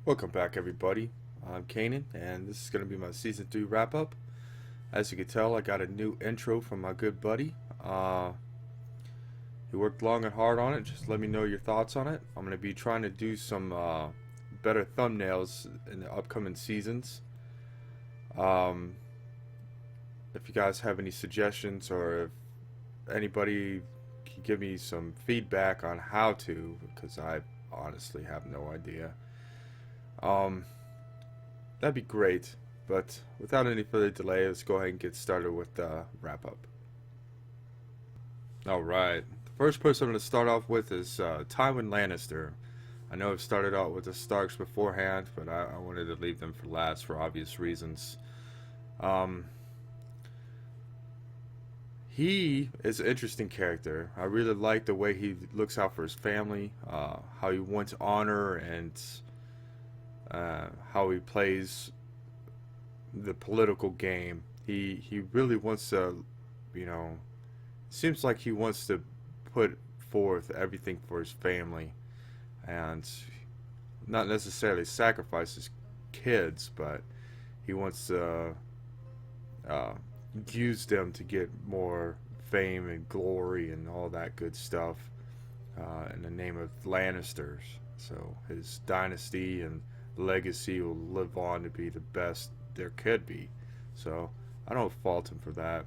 Welcome back, everybody. I'm Kanan, and this is going to be my Season 3 wrap up. As you can tell, I got a new intro from my good buddy. He worked long and hard on it. Just let me know your thoughts on it. I'm going to be trying to do some better thumbnails in the upcoming seasons. Um, if you guys have any suggestions or if anybody can give me some feedback on how to, because I honestly have no idea. Um, that'd be great. But without any further delay, let's go ahead and get started with the wrap up. Alright, the first person I'm going to start off with is Tywin Lannister. I know I've started out with the Starks beforehand, but I wanted to leave them for last for obvious reasons. Um, he is an interesting character. I really like the way he looks out for his family, how he wants honor, and how he plays the political game. He really wants to, you know, seems like he wants to put forth everything for his family, and not necessarily sacrifice his kids, but he wants to uh, use them to get more fame and glory and all that good stuff in the name of Lannisters. So his dynasty and legacy will live on to be the best there could be. So I don't fault him for that.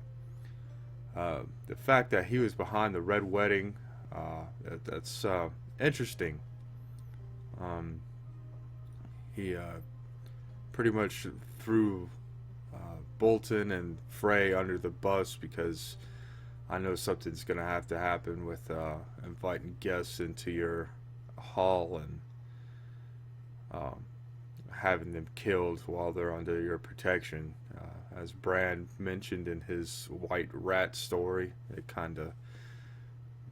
The fact that he was behind the Red Wedding, that's interesting. Um, he pretty much threw Bolton and Frey under the bus because I know something's going to have to happen with inviting guests into your hall and um, having them killed while they're under your protection. As Bran mentioned in his White Rat story, it kind of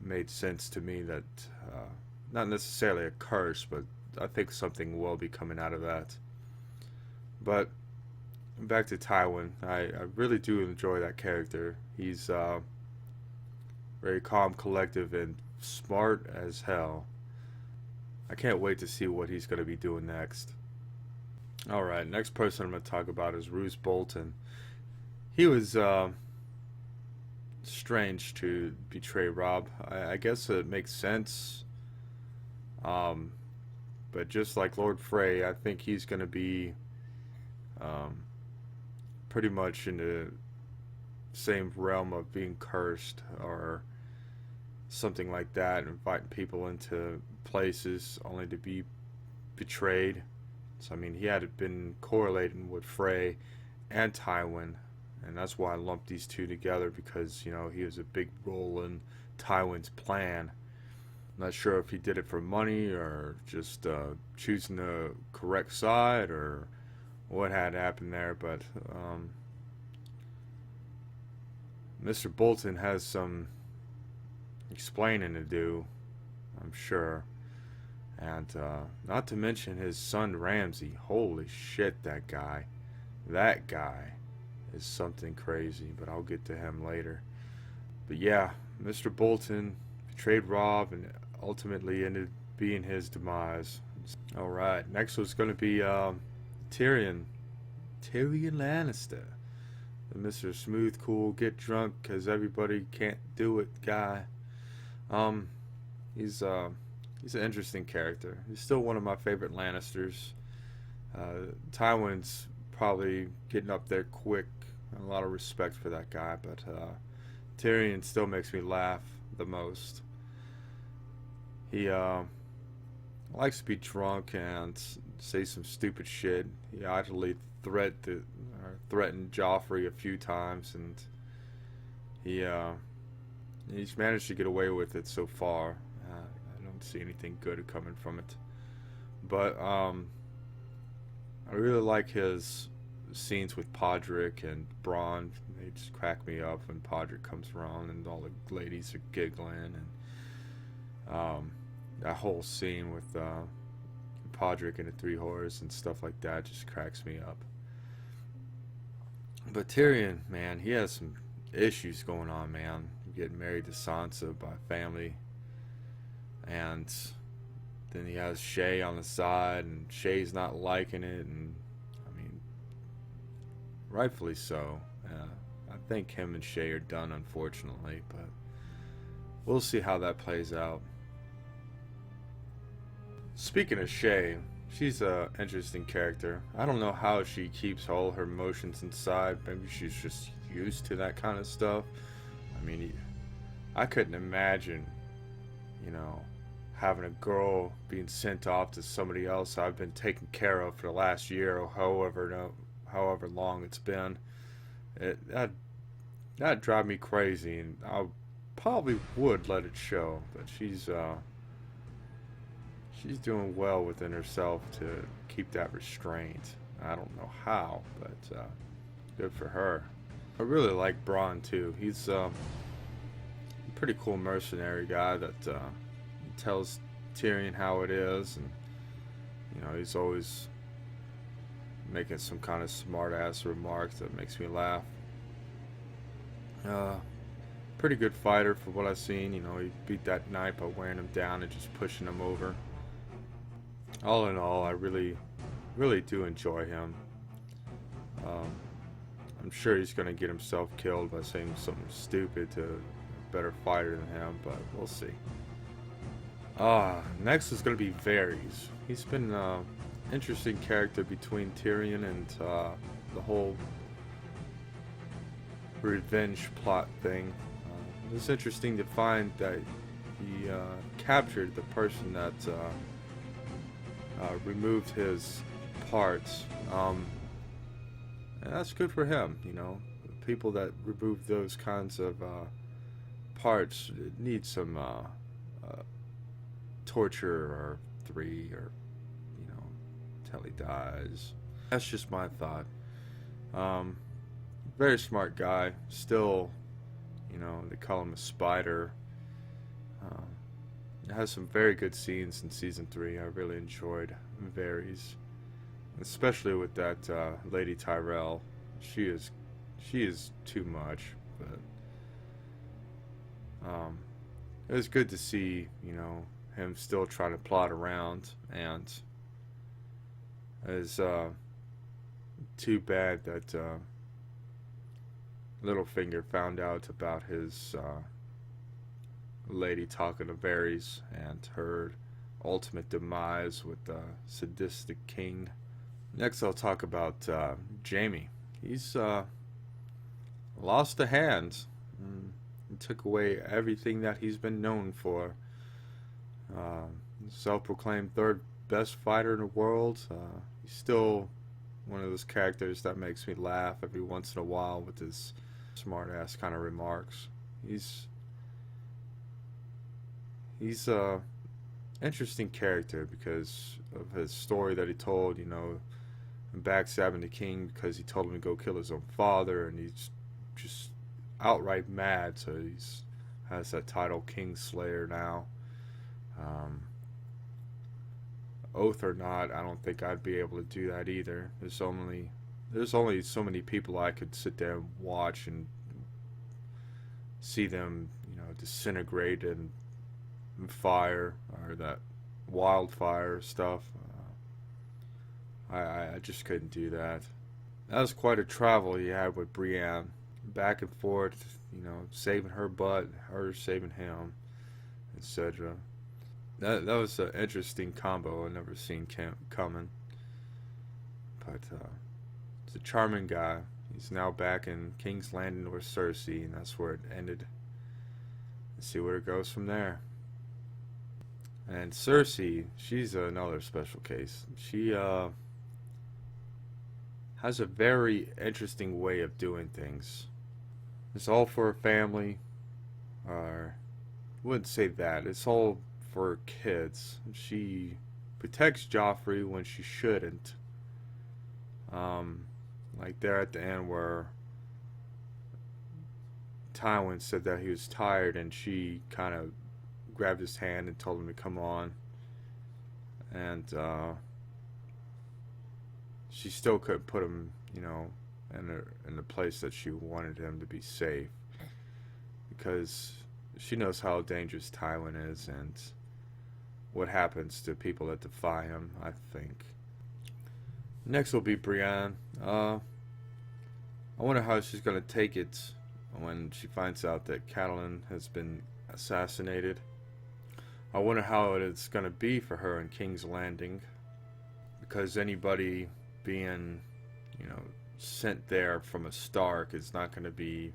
made sense to me that not necessarily a curse, but I think something will be coming out of that. But back to Tywin, I really do enjoy that character. He's very calm, collective, and smart as hell. I can't wait to see what he's going to be doing next. Alright, next person I'm going to talk about is Roose Bolton. He was strange to betray Robb. I guess it makes sense. Um, but just like Lord Frey, I think he's going to be um, pretty much in the same realm of being cursed or something like that, inviting people into places only to be betrayed. So I mean, he had been correlating with Frey and Tywin, and that's why I lumped these two together because he was a big role in Tywin's plan. I'm not sure if he did it for money or just choosing the correct side or what had happened there, but Mr. Bolton has some explaining to do, I'm sure. And not to mention his son Ramsay. Holy shit, that guy. That guy is something crazy, but I'll get to him later. But yeah, Mr. Bolton betrayed Robb and ultimately ended being his demise. Alright, next was going to be Tyrion. Tyrion Lannister. The Mr. Smooth, cool, get drunk because everybody can't do it guy. Um, he's an interesting character. He's still one of my favorite Lannisters. Tywin's probably getting up there quick. A lot of respect for that guy, but Tyrion still makes me laugh the most. He likes to be drunk and say some stupid shit. He idly threatened Joffrey a few times, and he's managed to get away with it so far. I don't see anything good coming from it. But I really like his scenes with Podrick and Bronn. They just crack me up when Podrick comes around and all the ladies are giggling. And that whole scene with Podrick and the Three Whores and stuff like that just cracks me up. But Tyrion, man, he has some issues going on, man. Getting married to Sansa by family, and Then he has Shay on the side, and Shay's not liking it, and I mean, rightfully so. I think him and Shay are done, unfortunately, but we'll see how that plays out. Speaking of Shay, she's a interesting character. I don't know how she keeps all her emotions inside. Maybe she's just used to that kind of stuff. I mean, I couldn't imagine, you know, having a girl being sent off to somebody else I've been taking care of for the last year or however long it's been. That drive me crazy, and I probably would let it show. But she's doing well within herself to keep that restraint. I don't know how, but good for her. I really like Braun too. He's a pretty cool mercenary guy that tells Tyrion how it is, and he's always making some kind of smart ass remarks that makes me laugh. Uh, Pretty good fighter for what I've seen. He beat that knight by wearing him down and just pushing him over. All in all, I really, really do enjoy him. Um, I'm sure he's going to get himself killed by saying something stupid to a better fighter than him, but we'll see. Next is going to be Varys. He's been an interesting character between Tyrion and the whole revenge plot thing. It's interesting to find that he captured the person that removed his parts. And that's good for him, People that remove those kinds of parts need some torture or 3 or, till he dies. That's just my thought. Very smart guy. Still, they call him a spider. It has some very good scenes in season 3. I really enjoyed Varys, especially with that Lady Tyrell. She is too much, but it was good to see him still trying to plot around, and it's too bad that Littlefinger found out about his lady talking to Varys and her ultimate demise with the sadistic king. Next, I'll talk about Jaime. He's lost a hand. And took away everything that he's been known for. Self-proclaimed third best fighter in the world. He's still one of those characters that makes me laugh every once in a while with his smart-ass kind of remarks. He's a interesting character because of his story that he told, backstabbing the king because he told him to go kill his own father, and he's just outright mad, so he's has that title Kingslayer now. Oath or not, I don't think I'd be able to do that either. There's only so many people I could sit there and watch and see them, disintegrate in fire or that wildfire stuff. I just couldn't do that. That was quite a travel he had with Brienne, back and forth, saving her butt, her saving him, etc. That was an interesting combo I never seen coming. But he's a charming guy. He's now back in King's Landing with Cersei, and that's where it ended. Let's see where it goes from there. And Cersei, she's another special case. She has a very interesting way of doing things. It's all for her family, or I wouldn't say that. It's all for her kids. She protects Joffrey when she shouldn't. Like there at the end where Tywin said that he was tired, and she kind of grabbed his hand and told him to come on. And she still couldn't put him, in the place that she wanted him to be safe, because she knows how dangerous Tywin is, and what happens to people that defy him, I think. Next will be Brienne. I wonder how she's going to take it when she finds out that Catelyn has been assassinated. I wonder how it's going to be for her in King's Landing, because anybody being, sent there from a Stark is not going to be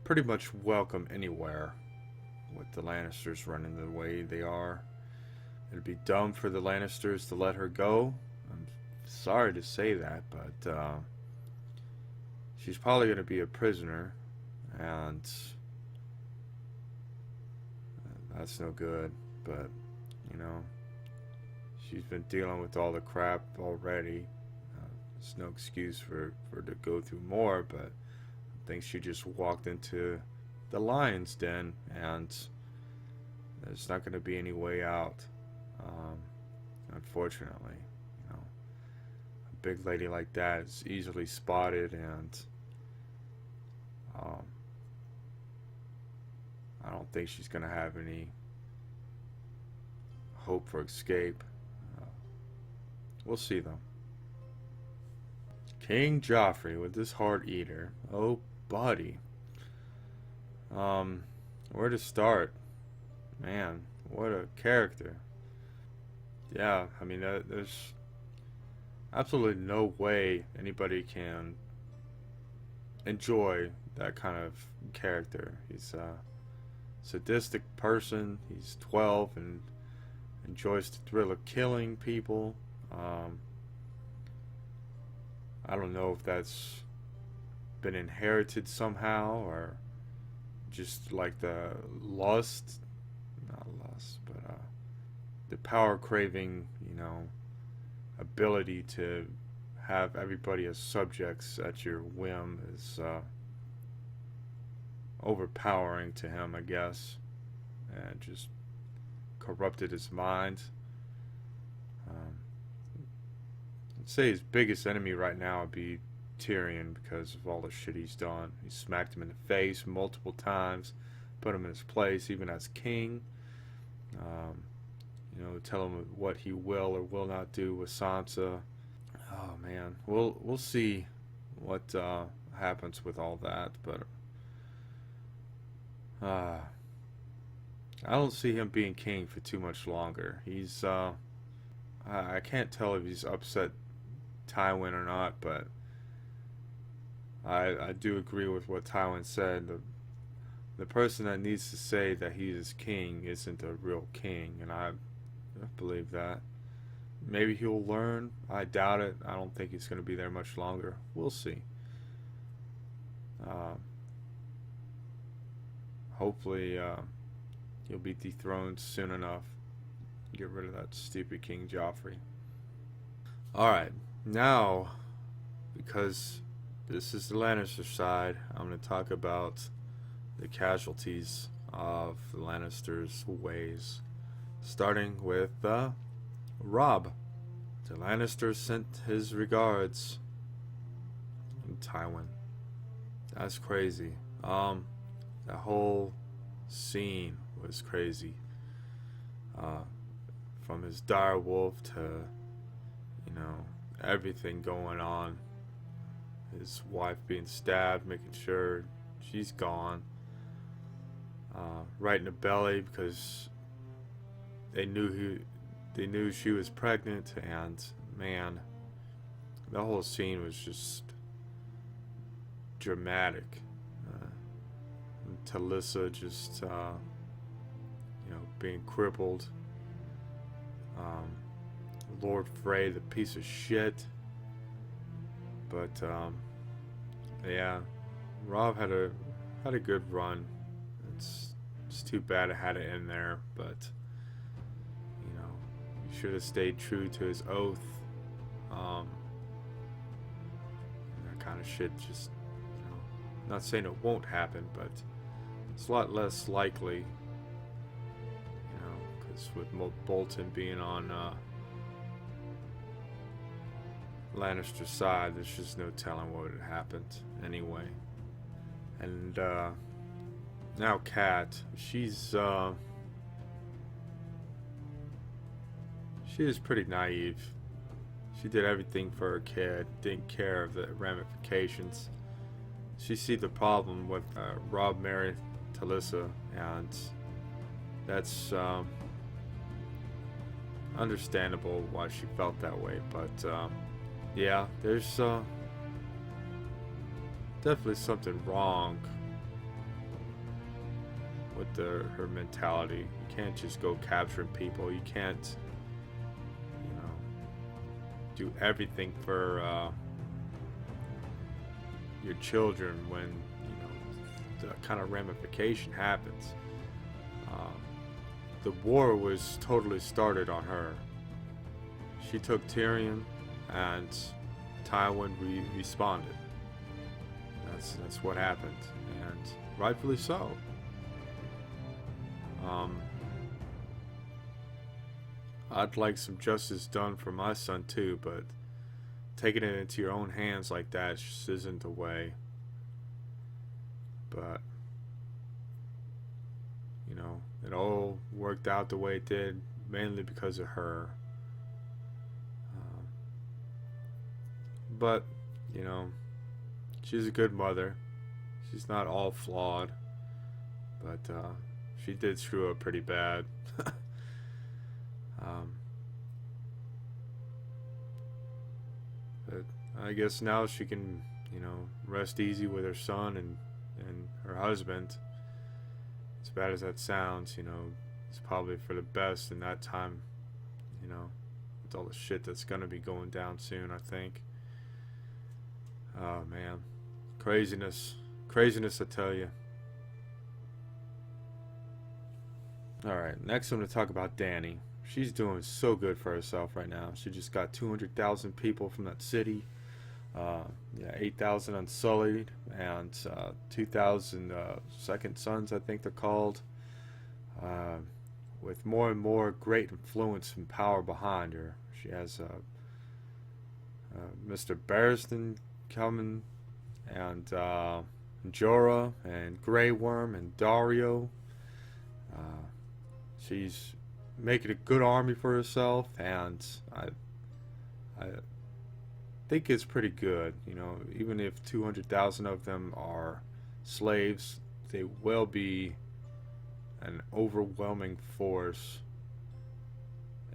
pretty much welcome anywhere with the Lannisters running the way they are. It'd be dumb for the Lannisters to let her go. I'm sorry to say that, but she's probably going to be a prisoner, and that's no good. But, she's been dealing with all the crap already. There's no excuse for her to go through more, but I think she just walked into the lion's den, and there's not going to be any way out. Unfortunately, a big lady like that is easily spotted, and I don't think she's going to have any hope for escape. We'll see though. King Joffrey with this heart eater. Oh, buddy. Where to start? Man, what a character. Yeah, I mean, there's absolutely no way anybody can enjoy that kind of character. He's a sadistic person. He's 12 and enjoys the thrill of killing people. I don't know if that's been inherited somehow, or just like the lust, not lust, but the power craving, ability to have everybody as subjects at your whim is overpowering to him, I guess, and just corrupted his mind. I'd say his biggest enemy right now would be Tyrion, because of all the shit he's done. He smacked him in the face multiple times, put him in his place, even as king. Tell him what he will or will not do with Sansa. Oh man, we'll see what happens with all that, but I don't see him being king for too much longer. He's I can't tell if he's upset Tywin or not, but I do agree with what Tywin said. The person that needs to say that he is king isn't a real king, and I believe that. Maybe he'll learn. I doubt it. I don't think he's going to be there much longer. We'll see. Hopefully he'll be dethroned soon enough. Get rid of that stupid King Joffrey. Alright, now, because this is the Lannister side, I'm going to talk about the casualties of the Lannisters' ways. Starting with Robb. The Lannisters sent his regards. And Tywin. That's crazy. That whole scene was crazy. From his dire wolf to, everything going on. His wife being stabbed, making sure she's gone. Right in the belly, because they knew she was pregnant, and man, the whole scene was just dramatic. Talissa just being crippled. Lord Frey, the piece of shit. But yeah, Robb had a good run. It's too bad it had to end there, but he should have stayed true to his oath. That kind of shit just, not saying it won't happen, but it's a lot less likely, because with Bolton being on Lannister's side, there's just no telling what would have happened anyway. And now Kat, she's she is pretty naive. She did everything for her kid, didn't care of the ramifications. She see the problem with Rob married Talissa, and that's understandable why she felt that way. But yeah, there's definitely something wrong with her mentality. You can't just go capturing people. You can't, you know, do everything for your children when you know the kind of ramification happens. The war was totally started on her. She took Tyrion, and Tywin responded. That's what happened, and rightfully so. I'd like some justice done for my son too, but taking it into your own hands like that just isn't the way. But you know, it all worked out the way it did, mainly because of her. But you know, she's a good mother. She's not all flawed, but she did screw up pretty bad. But I guess now she can, you know, rest easy with her son and her husband. As bad as that sounds, you know, it's probably for the best in that time, you know, with all the shit that's gonna be going down soon, I think. Oh man, craziness, craziness, I tell you. Alright, next I'm going to talk about Dany. She's doing so good for herself right now. She just got 200,000 people from that city. Yeah, 8,000 Unsullied, and 2,000 Second Sons, I think they're called. With more and more great influence and power behind her. She has Mr. Barristan coming, and Jorah, and Grey Worm, and Dario. She's making a good army for herself, and I think it's pretty good. You know, even if 200,000 of them are slaves, they will be an overwhelming force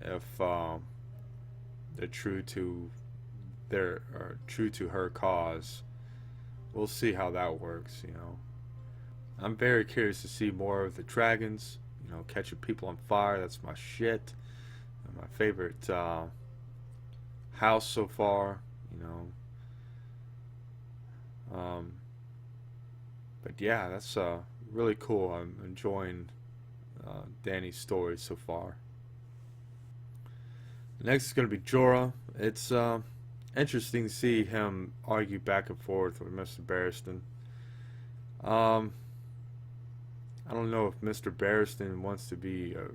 if they're true to her cause. We'll see how that works. You know, I'm very curious to see more of the dragons. You know, catching people on fire, that's my shit. My favorite house so far, you know. But yeah, that's really cool. I'm enjoying Dany's story so far. Next is going to be Jorah. It's interesting to see him argue back and forth with Mr. Barristan. I don't know if Mr. Barristan wants to be a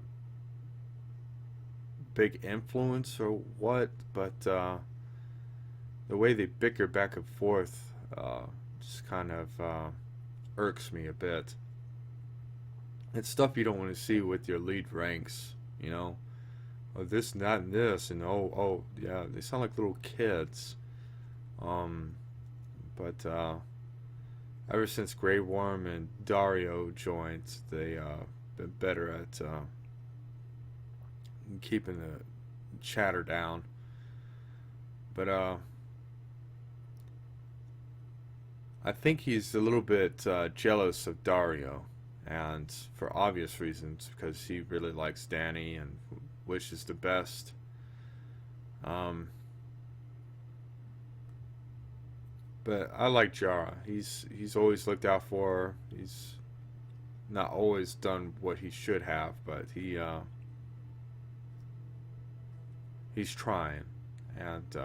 big influence or what, but the way they bicker back and forth just kind of irks me a bit. It's stuff you don't want to see with your lead ranks, you know. Oh, this, and that, and this, and oh, yeah, they sound like little kids. But ever since Grey Worm and Dario joined, they been better at keeping the chatter down. But I think he's a little bit jealous of Dario, and for obvious reasons, because he really likes Dany and wishes the best. But I like Jorah. He's always looked out for her. He's not always done what he should have, but he's trying. And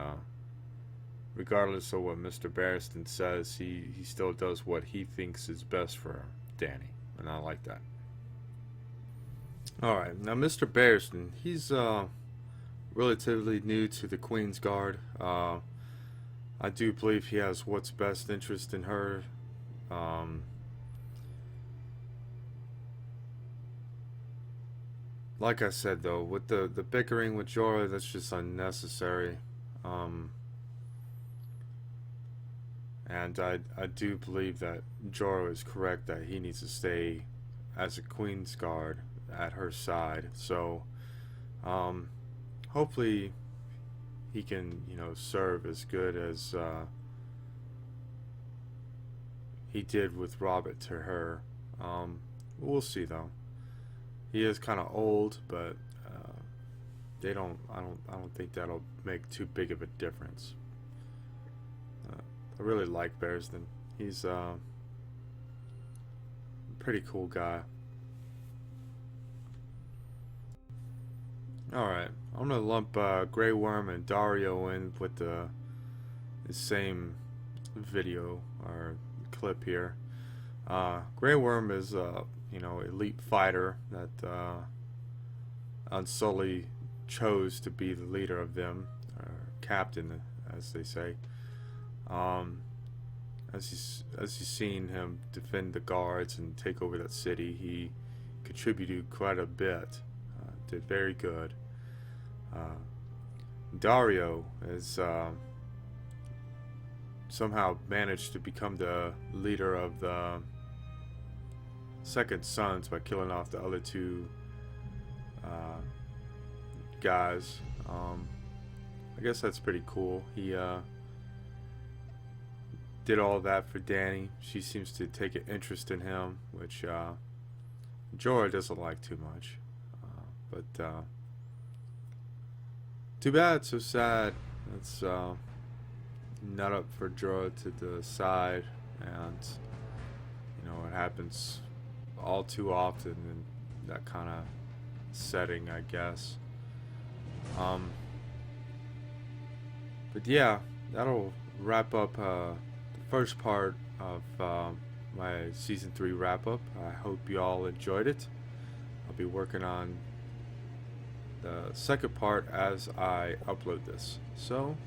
regardless of what Mr. Barristan says, he still does what he thinks is best for Dany, and I like that. All right, now Mr. Barristan, he's relatively new to the Queen's Guard. I do believe he has what's best interest in her. like I said though, with the bickering with Jorah, that's just unnecessary. Um, and I do believe that Jorah is correct that he needs to stay as a Queen's Guard at her side. So um, hopefully he can, serve as good as he did with Robert to her. Um, we'll see though. He is kind of old, but they don't. I don't think that'll make too big of a difference. I really like Bearsden. He's a pretty cool guy. All right, I'm gonna lump Grey Worm and Dario in with the same video or clip here. Grey Worm is elite fighter that Unsullied chose to be the leader of them, or captain, as they say. Um, as you've seen him defend the guards and take over that city, he contributed quite a bit. Did very good. Uh, Dario is somehow managed to become the leader of the Second Sons by killing off the other two guys. I guess that's pretty cool. He did all that for Dany. She seems to take an interest in him, which Jorah doesn't like too much. But too bad, so sad. It's not up for Jorah to decide, and it happens all too often in that kind of setting, I guess. But yeah, that'll wrap up the first part of my season 3 wrap up. I hope you all enjoyed it. I'll be working on the second part as I upload this. So,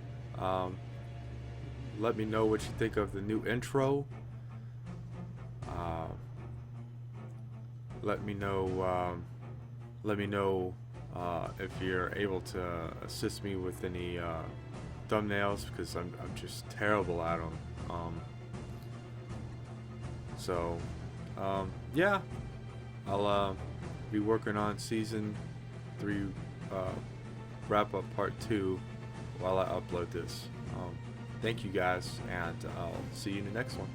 let me know what you think of the new intro. Let me know. Let me know if you're able to assist me with any thumbnails, because I'm just terrible at them. Yeah, I'll be working on season 3 wrap up part 2 while I upload this. Thank you guys, and I'll see you in the next one.